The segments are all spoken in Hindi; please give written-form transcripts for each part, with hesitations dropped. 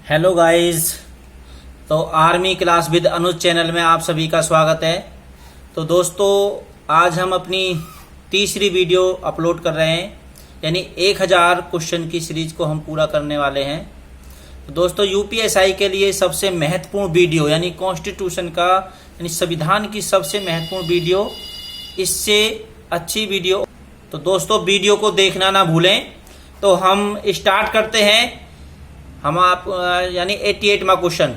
Hello guys. तो army class with Anuj channel में आप सभी का स्वागत है। तो दोस्तों आज हम अपनी तीसरी वीडियो अपलोड कर रहे हैं, यानी 1000 क्वेश्चन की सीरीज को हम पूरा करने वाले हैं। तो दोस्तों यूपीएसआई के लिए सबसे महत्वपूर्ण वीडियो यानी कॉन्स्टिट्यूशन का यानी संविधान की सबसे महत्वपूर्ण वीडियो, इससे अच्छी वीडियो। तो दोस्तों वीडियो को देखना ना भूलें। तो हम स्टार्ट करते हैं। हम आप यानी 88वां क्वेश्चन,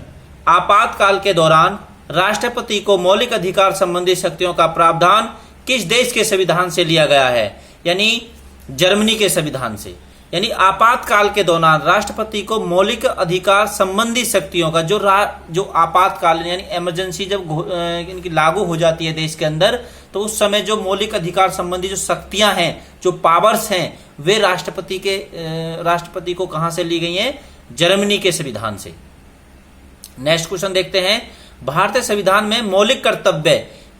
आपातकाल के दौरान राष्ट्रपति को मौलिक अधिकार संबंधी शक्तियों का प्रावधान किस देश के संविधान से लिया गया है? यानी जर्मनी के संविधान से। यानी आपातकाल के दौरान राष्ट्रपति को मौलिक अधिकार संबंधी शक्तियों का जो आपातकाल यानी इमरजेंसी जब इनकी लागू हो जाती है देश के अंदर, तो उस समय जो मौलिक अधिकार संबंधी जो शक्तियां हैं, जो पावर्स हैं, वे राष्ट्रपति को कहां से ली गई हैं? जर्मनी के संविधान से। नेक्स्ट क्वेश्चन देखते हैं, भारतीय संविधान में मौलिक कर्तव्य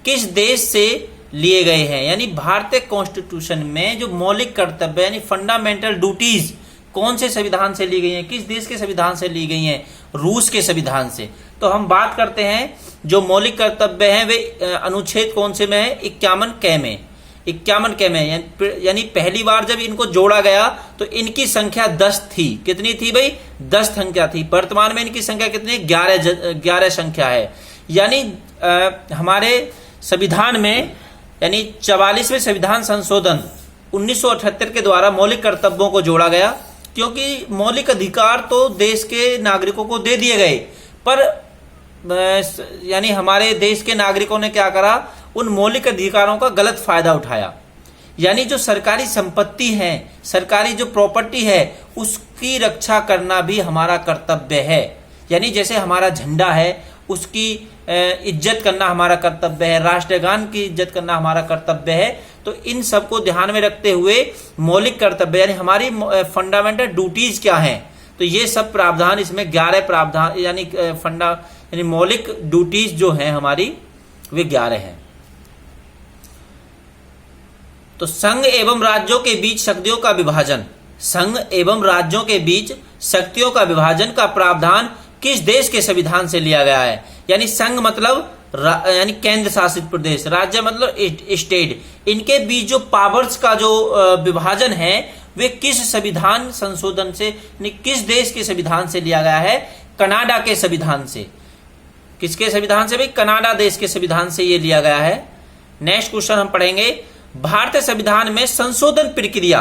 किस देश से लिए गए हैं? यानी भारतीय कॉन्स्टिट्यूशन में जो मौलिक कर्तव्य यानी फंडामेंटल ड्यूटीज कौन से संविधान से ली गई हैं? किस देश के संविधान से ली गई हैं? रूस के संविधान से। तो हम बात करते हैं जो मौलिक कर्तव्य हैं वे अनुच्छेद कौन से में है? 51 के में यानी पहली बार जब इनको जोड़ा गया तो इनकी संख्या 10 थी। कितनी थी भाई? 10 संख्या थी। वर्तमान में इनकी संख्या कितनी? 11 संख्या है। यानी हमारे संविधान में यानी 44वें संविधान संशोधन 1978 के द्वारा मौलिक कर्तव्यों को जोड़ा गया, क्योंकि मौलिक अधिकार तो देश के नागरिकों को दे दिए गए, पर यानी हमारे देश के नागरिकों ने क्या करा? उन मौलिक अधिकारों का गलत फायदा उठाया। यानी जो सरकारी संपत्ति है, सरकारी जो प्रॉपर्टी है, उसकी रक्षा करना भी हमारा कर्तव्य है। यानी जैसे हमारा झंडा है उसकी इज्जत करना हमारा कर्तव्य है, राष्ट्रगान की इज्जत करना हमारा कर्तव्य है। तो इन सब को ध्यान में रखते हुए मौलिक कर्तव्य यानी हमारी फंडामेंटल ड्यूटीज क्या हैं, तो ये सब प्रावधान इसमें 11 प्रावधान यानी मौलिक ड्यूटीज जो हैं हमारी वे 11 हैं। तो संघ एवं राज्यों के बीच शक्तियों का विभाजन, संघ एवं राज्यों के बीच शक्तियों का विभाजन का प्रावधान किस देश के संविधान से लिया गया है? यानी संघ मतलब यानी केंद्र शासित प्रदेश, राज्य मतलब स्टेट, इनके बीच जो पावर्स का जो विभाजन है वे किस संविधान संशोधन से किस देश के संविधान से लिया गया है? कनाडा के संविधान से। किसके संविधान से भाई? कनाडा देश के संविधान से ये लिया गया है। नेक्स्ट क्वेश्चन हम पढ़ेंगे, भारतीय संविधान में संशोधन प्रक्रिया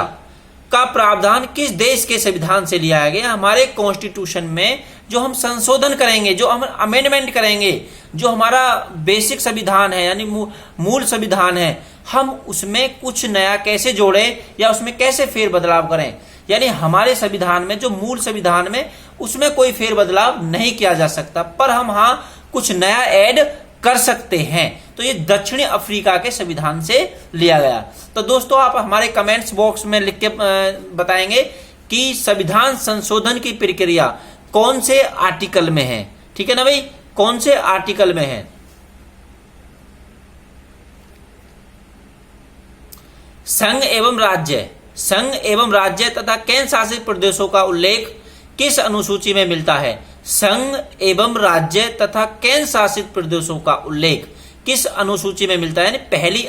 का प्रावधान किस देश के संविधान से लिया गया? हमारे कॉन्स्टिट्यूशन में जो हम संशोधन करेंगे, जो हम अमेंडमेंट करेंगे, जो हमारा बेसिक संविधान है यानी मूल संविधान है, हम उसमें कुछ नया कैसे जोड़ें या उसमें कैसे फेर बदलाव करें? यानी हमारे संविधान में जो मूल संविधान में उसमें कोई फेर बदलाव नहीं किया जा सकता, पर हम कुछ नया ऐड कर सकते हैं। तो ये दक्षिण अफ्रीका के संविधान से लिया गया। तो दोस्तों आप हमारे कमेंट्स बॉक्स में लिख के बताएंगे कि संविधान संशोधन की प्रक्रिया कौन से आर्टिकल में है। ठीक है ना भाई? कौन से आर्टिकल में है? संघ एवं राज्य तथा केंद्र शासित प्रदेशों का उल्लेख किस अनुसूची में मिलता है? संघ एवं राज्य तथा केंद्र शासित प्रदेशों का उल्लेख किस अनुसूची में मिलता है? यानी पहली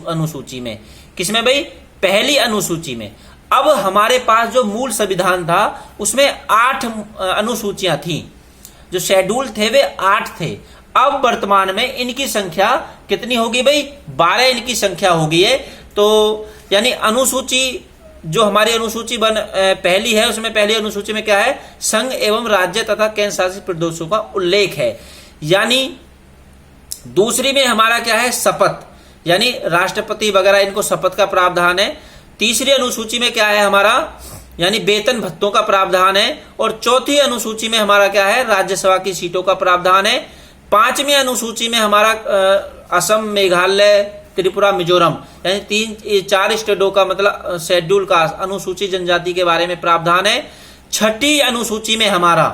अनुसूची में। किसमें भाई? पहली अनुसूची में। अब हमारे पास जो मूल संविधान था उसमें 8 अनुसूचियां थी, जो शेड्यूल थे वे 8 थे। अब वर्तमान में इनकी संख्या कितनी होगी भाई? 12 इनकी संख्या हो गई है। तो यानी अनुसूची जो हमारी अनुसूची पहली है, उसमें पहली अनुसूची में क्या है? संघ एवं राज्य तथा केंद्र शासित प्रदेशों का उल्लेख है। यानी दूसरी में हमारा क्या है? शपथ, यानी राष्ट्रपति वगैरह इनको शपथ का प्रावधान है। तीसरी अनुसूची में क्या है हमारा? यानी वेतन भत्तों का प्रावधान है। और चौथी अनुसूची में हमारा क्या है? राज्यसभा की सीटों का प्रावधान है। 5वीं अनुसूची में हमारा असम, मेघालय, त्रिपुरा, मिजोरम यानी 4 स्टेटों का मतलब शेड्यूल का अनुसूचित जनजाति के बारे में प्रावधान है। 6ठी अनुसूची में हमारा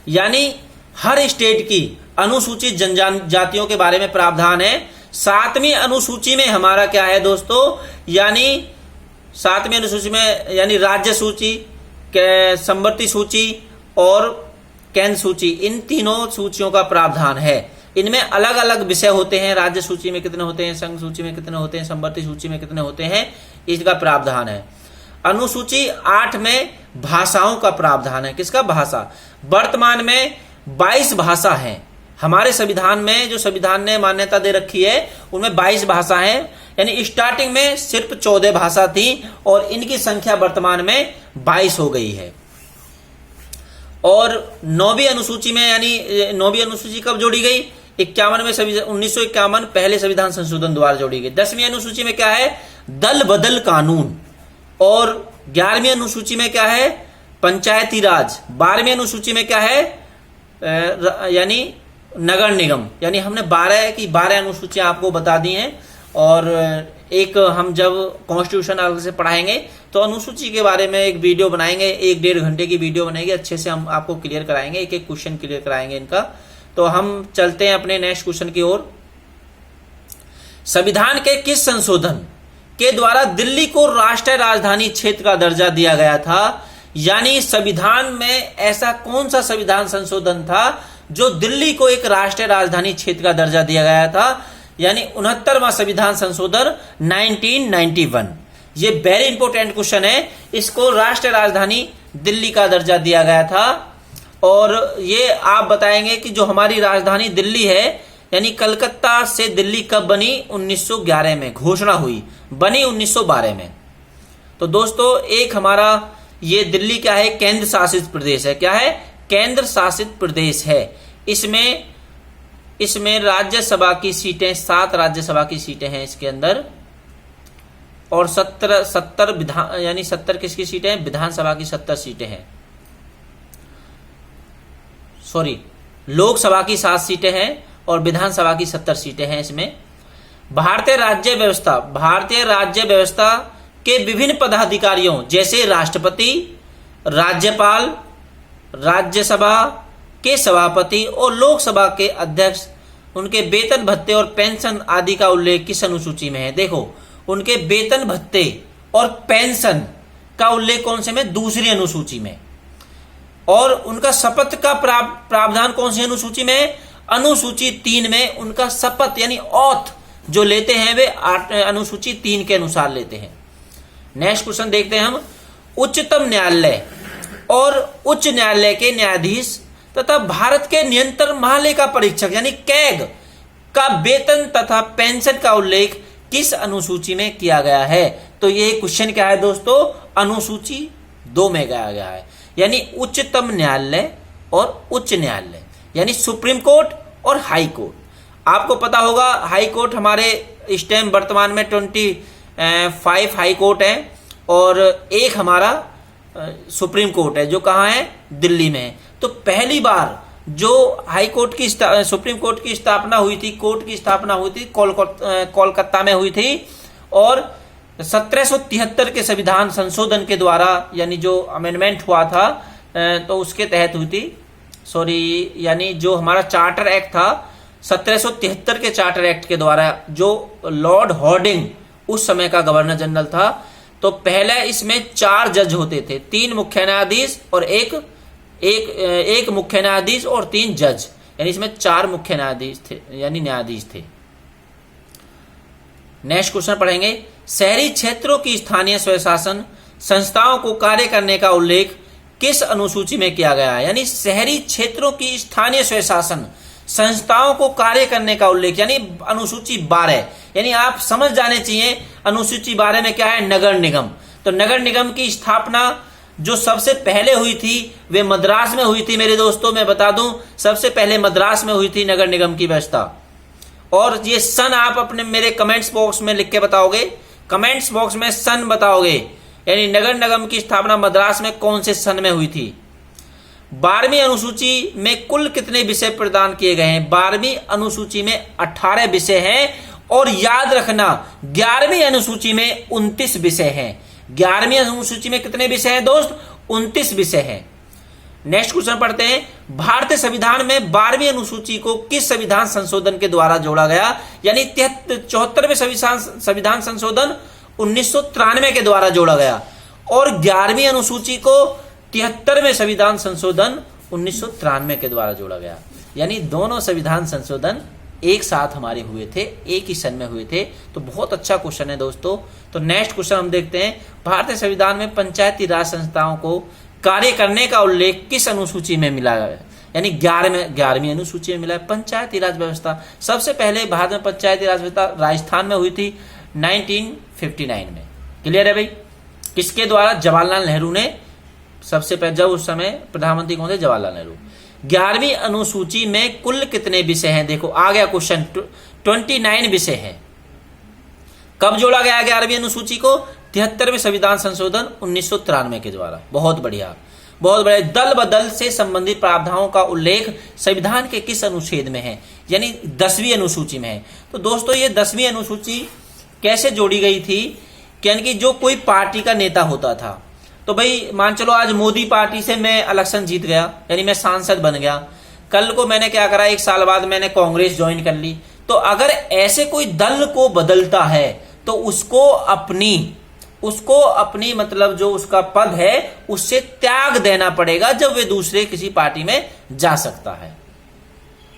यानी हर स्टेट की अनुसूचित जनजातियों के बारे में प्रावधान है। 7वीं अनुसूची में हमारा क्या है दोस्तों? यानी 7वीं अनुसूची में यानी राज्य सूची, संवर्ती सूची और केंद्र सूची, इन तीनों सूचियों का प्रावधान है। इनमें अलग अलग विषय होते हैं, राज्य सूची में कितने होते हैं, संघ सूची में कितने होते हैं, समवर्ती सूची में कितने होते हैं, इसका प्रावधान है। अनुसूची 8 में भाषाओं का प्रावधान है। किसका? भाषा। वर्तमान में 22 भाषा हैं हमारे संविधान में, जो संविधान ने मान्यता दे रखी है उनमें 22 भाषा हैं। यानी स्टार्टिंग में सिर्फ 14 भाषा थी और इनकी संख्या वर्तमान में 22 हो गई है। और 9वीं अनुसूची में, यानी 9वीं अनुसूची कब जोड़ी गई? 51 में, 1951 पहले संविधान संशोधन द्वारा जोड़ी गई। 10वीं अनुसूची में क्या है? दल बदल कानून। और 11वीं अनुसूची में क्या है? पंचायती राज। 12वीं अनुसूची में क्या है? यानी नगर निगम। यानी हमने 12 की 12 अनुसूचियां आपको बता दी हैं। और एक हम जब कॉन्स्टिट्यूशन अलग से पढ़ाएंगे तो अनुसूची के बारे में एक वीडियो बनाएंगे, 1-1.5 घंटे की वीडियो बनाएंगे, अच्छे से हम आपको क्लियर कराएंगे, एक एक क्वेश्चन क्लियर कराएंगे इनका। तो हम चलते हैं अपने नेक्स्ट क्वेश्चन की ओर। संविधान के किस संशोधन के द्वारा दिल्ली को राष्ट्रीय राजधानी क्षेत्र का दर्जा दिया गया था? यानी संविधान में ऐसा कौन सा संविधान संशोधन था जो दिल्ली को एक राष्ट्रीय राजधानी क्षेत्र का दर्जा दिया गया था? यानी 69वां संविधान संशोधन 1991। ये वेरी इंपॉर्टेंट क्वेश्चन है। इसको राष्ट्रीय राजधानी दिल्ली का दर्जा दिया गया था। और ये आप बताएंगे कि जो हमारी राजधानी दिल्ली है, यानी कलकत्ता से दिल्ली कब बनी? 1911 में घोषणा हुई, बनी 1912 में। तो दोस्तों एक हमारा ये दिल्ली क्या है? केंद्र शासित प्रदेश है। क्या है? केंद्र शासित प्रदेश है। इसमें राज्यसभा की सीटें 7 राज्यसभा की सीटें हैं इसके अंदर। और 70 विधान, यानी 70 किसकी सीटें हैं? विधानसभा की 70 सीटें हैं। सॉरी, लोकसभा की 7 सीटें हैं और विधानसभा की 70 सीटें हैं इसमें। भारतीय राज्य व्यवस्था के विभिन्न पदाधिकारियों जैसे राष्ट्रपति, राज्यपाल, राज्यसभा के सभापति और लोकसभा के अध्यक्ष, उनके वेतन भत्ते और पेंशन आदि का उल्लेख किस अनुसूची में है? देखो, उनके वेतन भत्ते और पेंशन का उल्लेख कौन से में? दूसरी अनुसूची में। और उनका शपथ का प्रावधान कौन सी अनुसूची में? अनुसूची 3 में उनका शपथ यानी ऑथ जो लेते हैं वे अनुसूची 3 के अनुसार लेते हैं। नेक्स्ट क्वेश्चन देखते हैं हम। उच्चतम न्यायालय और उच्च न्यायालय के न्यायाधीश तथा भारत के नियंत्रण महालेखा परीक्षक यानी कैग का वेतन तथा पेंशन का उल्लेख किस अनुसूची में किया गया है? तो ये क्वेश्चन क्या है दोस्तों? अनुसूची 2 में गया गया है। यानी उच्चतम न्यायालय और उच्च न्यायालय, यानी सुप्रीम कोर्ट और हाई कोर्ट। आपको पता होगा हाई कोर्ट हमारे इस टाइम वर्तमान में 25 हाई कोर्ट है और एक हमारा सुप्रीम कोर्ट है जो कहाँ है? दिल्ली में। तो पहली बार जो हाई कोर्ट की सुप्रीम कोर्ट की स्थापना हुई थी, कोर्ट की स्थापना हुई थी कोलकाता में हुई थी। और 1773 के संविधान संशोधन के द्वारा, यानी जो अमेंडमेंट हुआ था तो उसके तहत हुई थी। सॉरी, यानी जो हमारा चार्टर एक्ट था 1773 के चार्टर एक्ट के द्वारा, जो लॉर्ड हॉर्डिंग उस समय का गवर्नर जनरल था। तो पहले इसमें 4 जज होते थे, 3 मुख्य न्यायाधीश और एक मुख्य न्यायाधीश और 3 जज, यानी इसमें 4 मुख्य न्यायाधीश थे, यानी न्यायाधीश थे। नेक्स्ट क्वेश्चन पढ़ेंगे। शहरी क्षेत्रों की स्थानीय स्वशासन संस्थाओं को कार्य करने का उल्लेख किस अनुसूची में किया गया है? यानी शहरी क्षेत्रों की स्थानीय स्वशासन संस्थाओं को कार्य करने का उल्लेख, यानी अनुसूची 12। यानी आप समझ जाने चाहिए अनुसूची 12 में क्या है? नगर निगम। तो नगर निगम की स्थापना जो सबसे पहले हुई थी वे मद्रास में हुई थी। मेरे दोस्तों मैं बता दूं, सबसे पहले मद्रास में हुई थी नगर निगम की व्यवस्था। और ये सन आप अपने मेरे कमेंट्स बॉक्स में लिख के बताओगे, कमेंट्स बॉक्स में सन बताओगे, यानी नगर निगम की स्थापना मद्रास में कौन से सन में हुई थी। 12वीं अनुसूची में कुल कितने विषय प्रदान किए गए हैं? 12वीं अनुसूची में 18 विषय हैं। और याद रखना 11वीं अनुसूची में 29 विषय हैं। 11वीं अनुसूची में कितने विषय हैं दोस्त? 29 विषय हैं। नेक्स्ट क्वेश्चन पढ़ते हैं। भारतीय संविधान में 12वीं अनुसूची को किस संविधान संशोधन के द्वारा जोड़ा गया? यानी 74वें संविधान संशोधन 1993 के द्वारा जोड़ा गया। और 11वीं अनुसूची को 73वें संविधान संशोधन 1993 के द्वारा जोड़ा गया। यानी दोनों संविधान संशोधन एक साथ हमारे हुए थे, एक ही सन में हुए थे। तो बहुत अच्छा क्वेश्चन है दोस्तों। तो नेक्स्ट क्वेश्चन हम देखते हैं, भारतीय संविधान में पंचायती राज संस्थाओं को कार्य करने का उल्लेख किस अनुसूची में मिला है? यानी 11वीं अनुसूची में मिला है। पंचायती राज व्यवस्था सबसे पहले भारत में पंचायती राज व्यवस्था राजस्थान में हुई थी 1959 में। क्लियर है भाई? किसके द्वारा? जवाहरलाल नेहरू ने सबसे पहले, जब उस समय प्रधानमंत्री कौन थे? जवाहरलाल नेहरू। 11वीं अनुसूची में कुल कितने विषय हैं? देखो आ गया क्वेश्चन, 29 विषय हैं। कब जोड़ा गया 11वीं अनुसूची को? 73वें संविधान संशोधन 1993 के द्वारा। बहुत बढ़िया, बहुत बढ़िया। दल बदल से संबंधित प्रावधानों का उल्लेख संविधान के किस अनुच्छेद में है? यानी 10वीं अनुसूची में है। तो दोस्तों ये 10वीं अनुसूची कैसे जोड़ी गई थी? यानी कि जो कोई पार्टी का नेता होता था, तो भाई मान चलो आज मोदी पार्टी से मैं इलेक्शन जीत गया, यानी मैं सांसद बन गया। कल को मैंने क्या करा, 1 साल बाद मैंने कांग्रेस ज्वाइन कर ली। तो अगर ऐसे कोई दल को बदलता है तो उसको अपनी मतलब जो उसका पद है उससे त्याग देना पड़ेगा जब वे दूसरे किसी पार्टी में जा सकता है।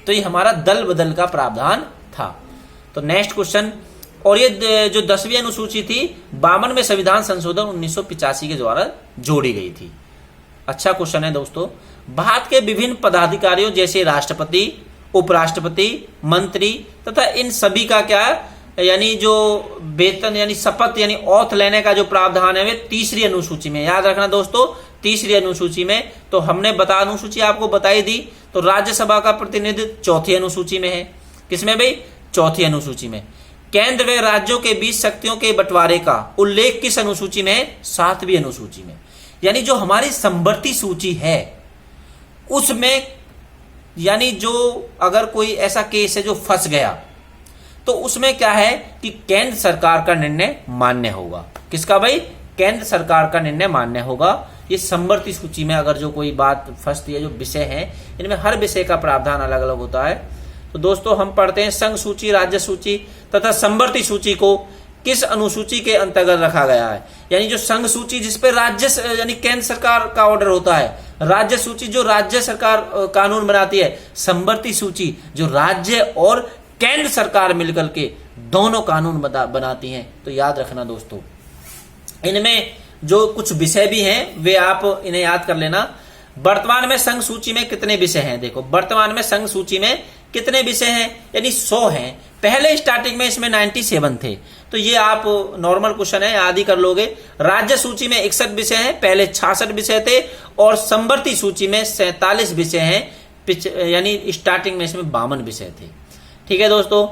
तो ये हमारा दल बदल का प्रावधान था। तो नेक्स्ट क्वेश्चन, और ये जो 10वीं अनुसूची थी 52वें संविधान संशोधन 1985 के द्वारा जोड़ी गई थी। अच्छा क्वेश्चन है दोस्तों। भारत के विभिन्न पदाधिकारियों जैसे राष्ट्रपति, उपराष्ट्रपति, मंत्री तथा इन सभी का क्या, यानी जो वेतन यानी शपथ यानी औथ लेने का जो प्रावधान है वे 3री अनुसूची में। याद रखना दोस्तों, 3री अनुसूची में। तो हमने अनुसूची आपको बताई दी। तो राज्यसभा का प्रतिनिधित्व 4थी अनुसूची में है। किसमें भाई? 4थी अनुसूची में। केंद्र व राज्यों के बीच शक्तियों के बंटवारे का उल्लेख किस अनुसूची में? 7वीं अनुसूची में। यानी जो हमारी समवर्ती सूची है उसमें, यानी जो अगर कोई ऐसा केस है जो फंस गया तो उसमें क्या है कि केंद्र सरकार का निर्णय मान्य होगा। किसका भाई? केंद्र सरकार का निर्णय मान्य होगा। ये समवर्ती सूची में अगर जो कोई बात फंसती है, जो विषय है इनमें हर विषय का प्रावधान अलग अलग होता है। तो दोस्तों हम पढ़ते हैं, संघ सूची, राज्य सूची तथा समवर्ती सूची को किस अनुसूची के अंतर्गत रखा गया है? यानी जो संघ सूची जिस पे राज्य यानी केंद्र सरकार का ऑर्डर होता है, राज्य सूची जो राज्य सरकार कानून बनाती है, समवर्ती सूची जो राज्य और केंद्र सरकार मिलकर के दोनों कानून बनाती हैं। तो याद रखना दोस्तों, इनमें जो कुछ विषय भी हैं वे आप इन्हें याद कर लेना। वर्तमान में संघ सूची में कितने विषय हैं? देखो वर्तमान में संघ सूची में कितने विषय हैं? यानी 100 हैं। पहले स्टार्टिंग में इसमें 97 थे। तो ये आप नॉर्मल क्वेश्चन है, याद ही कर लोगे। राज्य सूची में 61 विषय हैं, पहले 66 विषय थे। और समवर्ती सूची में 47 विषय हैं, यानी स्टार्टिंग में इसमें 52 विषय थे। ठीक है दोस्तों,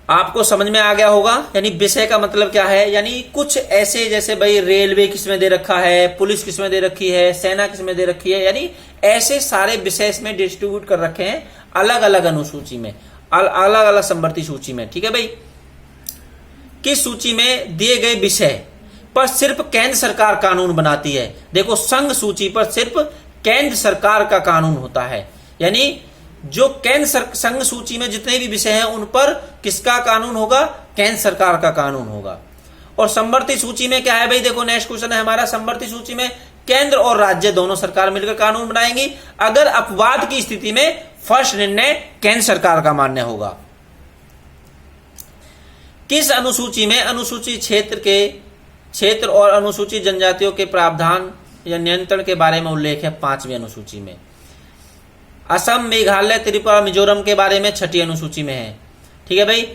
आपको समझ में आ गया होगा। यानी विषय का मतलब क्या है? यानी कुछ ऐसे जैसे भाई रेलवे किसमें दे रखा है, पुलिस किसमें दे रखी है, सेना किसमें दे रखी है, यानी ऐसे सारे विषय इसमें डिस्ट्रीब्यूट कर रखे हैं अलग अलग अनुसूची में, अलग अलग समवर्ती सूची में। ठीक है भाई, किस सूची में दिए गए विषय पर सिर्फ केंद्र सरकार कानून बनाती है? देखो संघ सूची पर सिर्फ केंद्र सरकार का कानून होता है। यानी जो केंद्र संघ सूची में जितने भी विषय हैं उन पर किसका कानून होगा? केंद्र सरकार का कानून होगा। और समवर्ती सूची में क्या है भाई? देखो नेक्स्ट क्वेश्चन है हमारा, समवर्ती सूची में केंद्र और राज्य दोनों सरकार मिलकर कानून बनाएंगी। अगर अपवाद की स्थिति में फर्स्ट निर्णय केंद्र सरकार का मान्य होगा। किस अनुसूची में अनुसूचित क्षेत्र और अनुसूचित जनजातियों के प्रावधान या नियंत्रण के बारे में उल्लेख है? 5वीं अनुसूची में। असम, मेघालय, त्रिपुरा, मिजोरम के बारे में 6ठी अनुसूची में है। ठीक है भाई,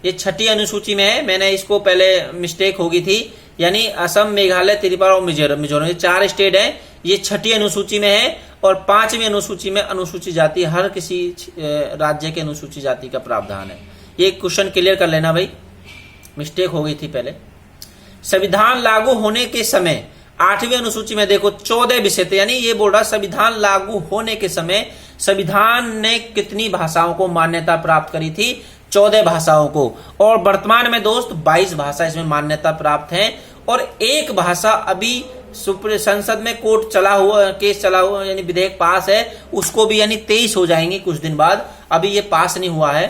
ये 6ठी अनुसूची में है। मैंने इसको पहले मिस्टेक हो गई थी, यानी असम, मेघालय, त्रिपुरा और मिजोरम, ये 4 स्टेट हैं। ये 6ठी अनुसूची में है। और 5वीं अनुसूची में अनुसूचित जाति, हर किसी राज्य के अनुसूचित जाति का प्रावधान है। ये क्वेश्चन क्लियर कर लेना भाई, मिस्टेक हो गई थी पहले। संविधान लागू होने के समय 8वीं अनुसूची में देखो 14 विषय थे। यानी ये बोल रहा संविधान लागू होने के समय संविधान ने कितनी भाषाओं को मान्यता प्राप्त करी थी? 14 भाषाओं को। और वर्तमान में दोस्त 22 भाषा इसमें मान्यता प्राप्त हैं। और एक भाषा अभी संसद में केस चला हुआ यानी विधेयक पास है, उसको भी यानी 23 हो जाएंगे कुछ दिन बाद, अभी ये पास नहीं हुआ है।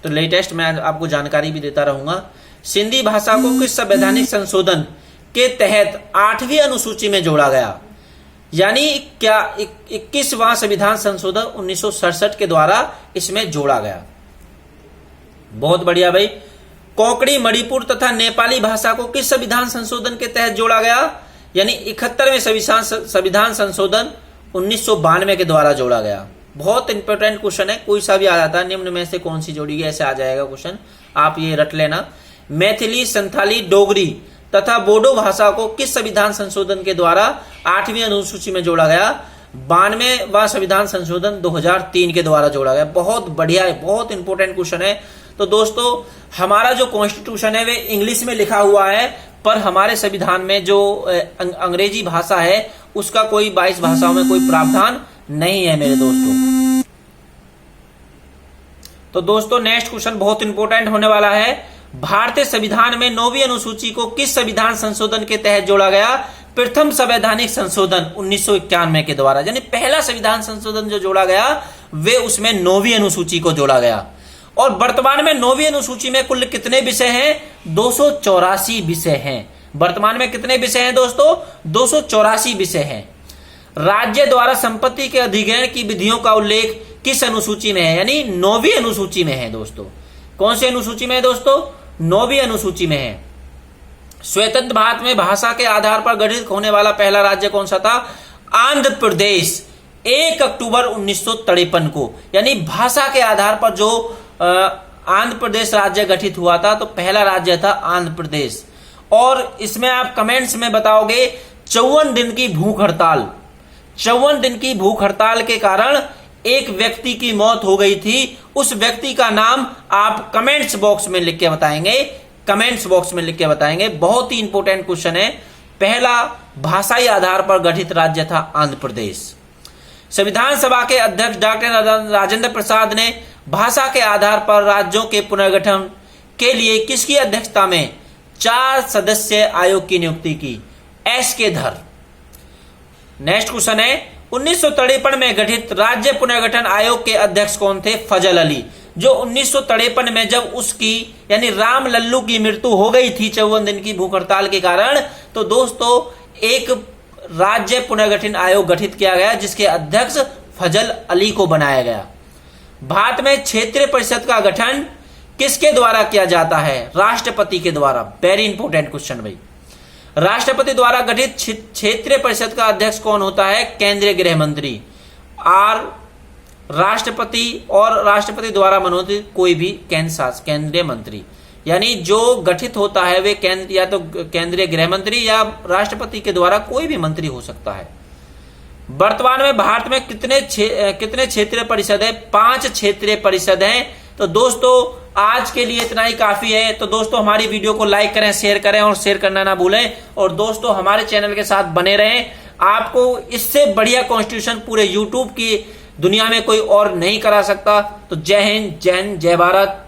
तो लेटेस्ट मैं आपको जानकारी भी देता रहूंगा। सिंधी भाषा को किस संवैधानिक संशोधन के तहत 8वीं अनुसूची में जोड़ा गया। यानी क्या 21वां संविधान संशोधन 1967 के द्वारा इसमें जोड़ा गया। बहुत बढ़िया भाई। कोंकणी, मणिपुर तथा नेपाली भाषा को किस संविधान संशोधन के तहत जोड़ा गया? यानी 71वें संविधान संशोधन 1992 के द्वारा जोड़ा गया। बहुत इंपॉर्टेंट क्वेश्चन है, कोई सा भी आ जाता है, निम्न में से कौन सी जोड़ी गई, ऐसे आ जाएगा क्वेश्चन, आप ये रट लेना। मैथिली, संथाली, डोगरी तथा बोडो भाषा को किस संविधान संशोधन के द्वारा 8वीं अनुसूची में जोड़ा गया? 92वां संविधान संशोधन 2003 के द्वारा जोड़ा गया। बहुत बढ़िया है, बहुत इंपॉर्टेंट क्वेश्चन है। तो दोस्तों हमारा जो कॉन्स्टिट्यूशन है वे इंग्लिश में लिखा हुआ है, पर हमारे संविधान में जो अंग्रेजी भाषा है उसका कोई 22 भाषाओं में कोई प्रावधान नहीं है मेरे दोस्तों। तो दोस्तों नेक्स्ट क्वेश्चन बहुत इंपॉर्टेंट होने वाला है। भारतीय संविधान में 9वीं अनुसूची को किस संविधान संशोधन के तहत जोड़ा गया? प्रथम संवैधानिक संशोधन 1991 के द्वारा। यानी पहला संविधान संशोधन जो जोड़ा गया वे उसमें 9वीं अनुसूची को जोड़ा गया। और वर्तमान में 9वीं अनुसूची में कुल कितने विषय हैं? 284 विषय हैं। वर्तमान में कितने विषय हैं दोस्तों? 284 विषय हैं। राज्य द्वारा संपत्ति के अधिग्रहण की विधियों का उल्लेख किस अनुसूची में है? यानी 9वीं अनुसूची में है दोस्तों। कौन सी अनुसूची में है दोस्तों? 9वीं अनुसूची में है। स्वतंत्र भारत में भाषा के आधार पर गठित होने वाला पहला राज्य कौन सा था? आंध्र प्रदेश, 1 अक्टूबर 1953 को। यानी भाषा के आधार पर जो आंध्र प्रदेश राज्य गठित हुआ था, तो पहला राज्य था आंध्र प्रदेश। और इसमें आप कमेंट्स में बताओगे 54 दिन की भूख हड़ताल। 54 दिन की भूख हड़ताल के कारण एक व्यक्ति की मौत हो गई थी। उस व्यक्ति का नाम आप कमेंट्स बॉक्स में लिख के बताएंगे, कमेंट्स बॉक्स में लिख के बताएंगे। बहुत ही इंपॉर्टेंट क्वेश्चन है। पहला भाषाई आधार पर गठित राज्य था आंध्र प्रदेश। संविधान सभा के अध्यक्ष डॉक्टर राजेंद्र प्रसाद ने भाषा के आधार पर राज्यों के पुनर्गठन के लिए किसकी अध्यक्षता में 4 सदस्यीय आयोग की नियुक्ति की? एस के धर। नेक्स्ट क्वेश्चन है 1953 में गठित राज्य पुनर्गठन आयोग के अध्यक्ष कौन थे? फजल अली। जो 1953 में जब उसकी यानी राम लल्लू की मृत्यु हो गई थी 54 दिन की भूख हड़ताल के कारण, तो दोस्तों एक राज्य पुनर्गठन आयोग गठित किया गया जिसके अध्यक्ष फजल अली को बनाया गया। भारत में क्षेत्रीय परिषद का गठन किसके द्वारा किया जाता है? राष्ट्रपति के द्वारा। वेरी इंपॉर्टेंट क्वेश्चन भाई। राष्ट्रपति द्वारा गठित क्षेत्रीय परिषद का अध्यक्ष कौन होता है? केंद्रीय गृह मंत्री। राष्ट्रपति और राष्ट्रपति द्वारा मनोनीत कोई भी केंद्रीय मंत्री, यानी जो गठित होता है वे या तो केंद्रीय गृह मंत्री या राष्ट्रपति के द्वारा कोई भी मंत्री हो सकता है। वर्तमान में भारत में कितने क्षेत्रीय परिषद है? 5 क्षेत्रीय परिषद हैं। तो दोस्तों आज के लिए इतना ही काफी है। तो दोस्तों हमारी वीडियो को लाइक करें, शेयर करें और शेयर करना ना भूलें। और दोस्तों हमारे चैनल के साथ बने रहें। आपको इससे बढ़िया कॉन्स्टिट्यूशन पूरे यूट्यूब की दुनिया में कोई और नहीं करा सकता। तो जय हिंद, जय भारत।